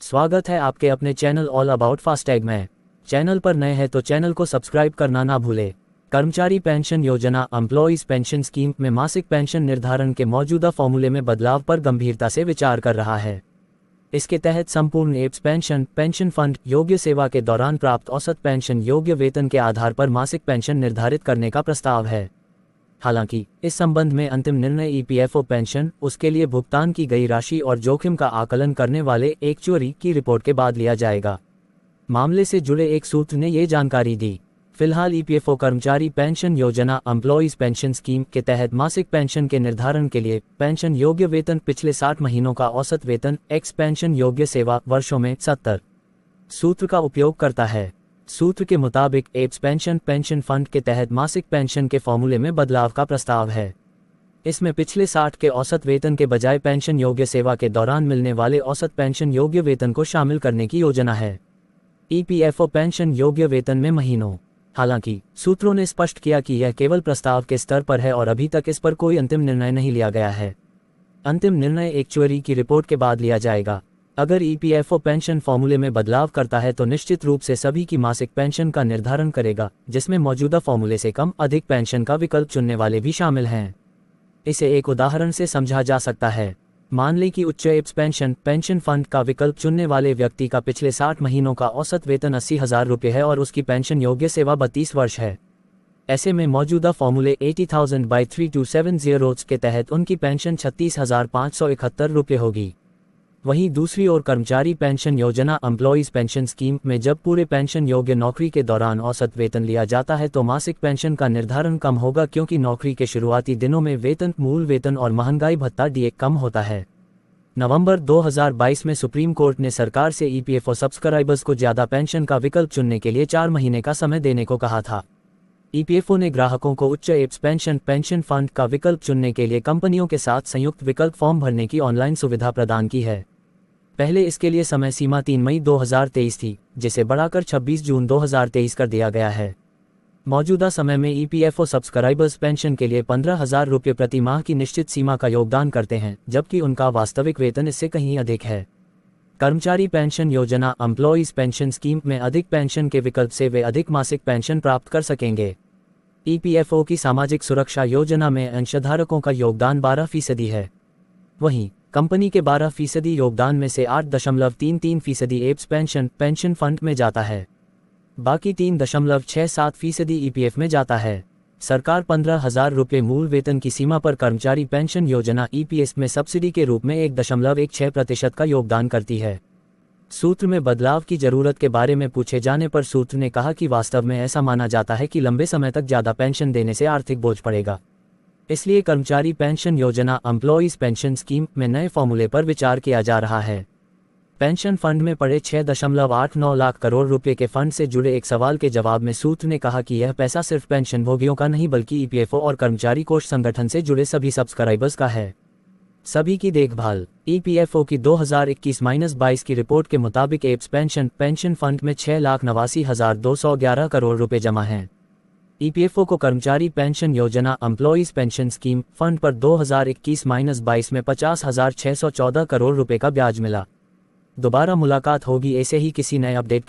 स्वागत है आपके अपने चैनल ऑल अबाउट फास्टैग में। चैनल पर नए हैं तो चैनल को सब्सक्राइब करना ना भूले। कर्मचारी पेंशन योजना एम्प्लॉइज पेंशन स्कीम में मासिक पेंशन निर्धारण के मौजूदा फॉर्मूले में बदलाव पर गंभीरता से विचार कर रहा है। इसके तहत संपूर्ण एप्स पेंशन फंड योग्य सेवा के दौरान प्राप्त औसत पेंशन योग्य वेतन के आधार पर मासिक पेंशन निर्धारित करने का प्रस्ताव है। हालांकि इस संबंध में अंतिम निर्णय ईपीएफओ पेंशन, उसके लिए भुगतान की गई राशि और जोखिम का आकलन करने वाले एक्चुअरी की रिपोर्ट के बाद लिया जाएगा। मामले से जुड़े एक सूत्र ने ये जानकारी दी। फिलहाल ईपीएफओ कर्मचारी पेंशन योजना एम्प्लॉइज पेंशन स्कीम के तहत मासिक पेंशन के निर्धारण के लिए पेंशन योग्य वेतन पिछले 60 महीनों का औसत वेतन एक्स पेंशन योग्य सेवा वर्षों में 70 सूत्र का उपयोग करता है। सूत्र के मुताबिक एप्स पेंशन फंड के तहत मासिक पेंशन के फॉर्मूले में बदलाव का प्रस्ताव है। इसमें पिछले 60 के औसत वेतन के बजाय पेंशन योग्य सेवा के दौरान मिलने वाले औसत पेंशन योग्य वेतन को शामिल करने की योजना है। ईपीएफओ पेंशन योग्य वेतन में महीनों। हालांकि सूत्रों ने स्पष्ट किया कि यह केवल प्रस्ताव के स्तर पर है और अभी तक इस पर कोई अंतिम निर्णय नहीं लिया गया है। अंतिम निर्णय एक्चुअरी की रिपोर्ट के बाद लिया जाएगा। अगर ईपीएफओ पेंशन फॉर्मूले में बदलाव करता है तो निश्चित रूप से सभी की मासिक पेंशन का निर्धारण करेगा, जिसमें मौजूदा फॉर्मूले से कम अधिक पेंशन का विकल्प चुनने वाले भी शामिल हैं। इसे एक उदाहरण से समझा जा सकता है। मान लें कि उच्च एप्स पेंशन फंड का विकल्प चुनने वाले व्यक्ति का पिछले 60 महीनों का औसत वेतन 80,000 रुपये है और उसकी पेंशन योग्य सेवा 32 वर्ष है। ऐसे में मौजूदा फॉर्मूले 80,000/3270 के तहत उनकी पेंशन 36,571 रुपये होगी। वहीं दूसरी ओर कर्मचारी पेंशन योजना एम्प्लॉइज पेंशन स्कीम में जब पूरे पेंशन योग्य नौकरी के दौरान औसत वेतन लिया जाता है तो मासिक पेंशन का निर्धारण कम होगा, क्योंकि नौकरी के शुरुआती दिनों में वेतन, मूल वेतन और महंगाई भत्ता डीए कम होता है। नवंबर 2022 में सुप्रीम कोर्ट ने सरकार से ईपीएफओ सब्सक्राइबर्स को ज्यादा पेंशन का विकल्प चुनने के लिए 4 महीने का समय देने को कहा था। ईपीएफओ ने ग्राहकों को उच्च एप्स पेंशन फंड का विकल्प चुनने के लिए कंपनियों के साथ संयुक्त विकल्प फॉर्म भरने की ऑनलाइन सुविधा प्रदान की है। पहले इसके लिए समय सीमा 3 मई 2023 थी, जिसे बढ़ाकर 26 जून 2023 कर दिया गया है। मौजूदा समय में ईपीएफओ सब्सक्राइबर्स पेंशन के लिए 15,000 रुपये प्रति माह की निश्चित सीमा का योगदान करते हैं, जबकि उनका वास्तविक वेतन इससे कहीं अधिक है। कर्मचारी पेंशन योजना एम्प्लॉइज पेंशन स्कीम में अधिक पेंशन के विकल्प से वे अधिक मासिक पेंशन प्राप्त कर सकेंगे। ईपीएफओ की सामाजिक सुरक्षा योजना में अंशधारकों का योगदान 12% है। वहीं कंपनी के 12% योगदान में से 8.33% एप्स पेंशन फंड में जाता है। बाकी 3.67% ईपीएफ में जाता है। सरकार 15,000 रुपये मूल वेतन की सीमा पर कर्मचारी पेंशन योजना ईपीएस में सब्सिडी के रूप में 1.16% का योगदान करती है। सूत्र में बदलाव की जरूरत के बारे में पूछे जाने पर सूत्र ने कहा कि वास्तव में ऐसा माना जाता है कि लंबे समय तक ज्यादा पेंशन देने से आर्थिक बोझ पड़ेगा। इसलिए कर्मचारी पेंशन योजना एम्प्लॉइज पेंशन स्कीम में नए फॉर्मूले पर विचार किया जा रहा है। पेंशन फंड में पड़े 6.89 लाख करोड़ रुपए के फंड से जुड़े एक सवाल के जवाब में सूत्र ने कहा कि यह पैसा सिर्फ पेंशन भोगियों का नहीं बल्कि ईपीएफओ और कर्मचारी कोष संगठन से जुड़े सभी सब्सक्राइबर्स का है। सभी की देखभाल। ईपीएफओ की 2021-22 की रिपोर्ट के मुताबिक एप्स पेंशन फंड में 6,89,211 करोड़ रुपए जमा हैं। ईपीएफओ को कर्मचारी पेंशन योजना एम्प्लॉइज पेंशन स्कीम फंड पर 2021-22 में 50,614 करोड़ रुपए का ब्याज मिला। दोबारा मुलाकात होगी ऐसे ही किसी नए अपडेट के